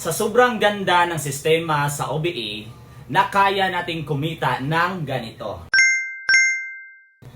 Sa sobrang ganda ng sistema sa OBE, na kaya nating kumita ng ganito.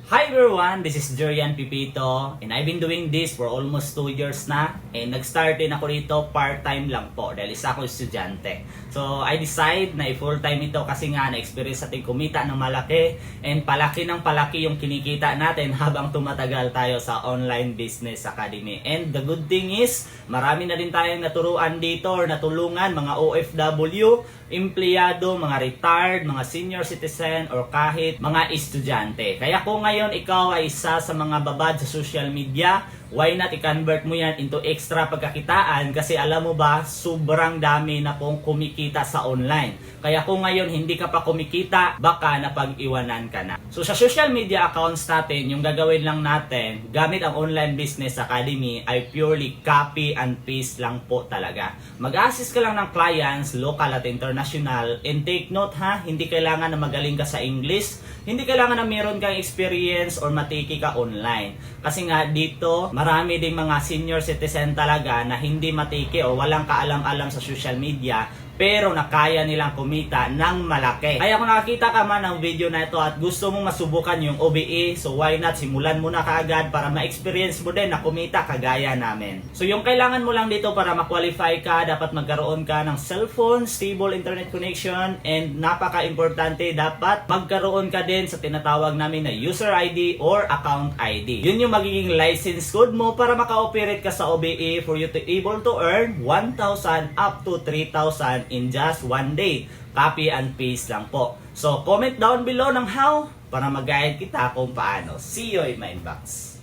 Hi everyone, this is Jerian Pipito and I've been doing this for almost 2 years na and nag-start din ako rito part-time lang po dahil isa ako estudyante. So I decide na i-full-time ito kasi nga na-experience natin kumita ng malaki and palaki ng palaki yung kinikita natin habang tumatagal tayo sa Online Business Academy. And the good thing is, marami na din tayong naturuan dito or natulungan mga OFW, empleyado, mga retired, mga senior citizen or kahit mga estudyante. Kaya kung ngayon ikaw ay isa sa mga babad sa social media, why not i-convert mo yan into extra pagkakitaan kasi alam mo ba, sobrang dami na pong kumikita sa online. Kaya kung ngayon hindi ka pa kumikita, baka napag-iwanan ka na. So sa social media accounts natin, yung gagawin lang natin gamit ang Online Business Academy ay purely copy and paste lang po talaga. Mag-assist ka lang ng clients, local at international, and take note ha, hindi kailangan na magaling ka sa English, hindi kailangan na meron kang experience or matiki ka online. Kasi nga dito, marami ding mga senior citizen talaga na hindi matiki o walang kaalam-alam sa social media pero nakaya nilang kumita ng malaki. Kaya kung nakakita ka man ng video na ito at gusto mong masubukan yung OBE, so why not simulan mo na kaagad para ma-experience mo din na kumita kagaya namin. So yung kailangan mo lang dito para ma-qualify ka, dapat magkaroon ka ng cellphone, stable internet connection, and napaka-importante, dapat magkaroon ka din sa tinatawag namin na user ID or account ID. Yun yung magiging license code mo para maka-operate ka sa OBE for you to able to earn 1,000 up to 3,000 in just 1 day. Copy and paste lang po. So, comment down below ng how para mag-guide kita kung paano. See you in my inbox.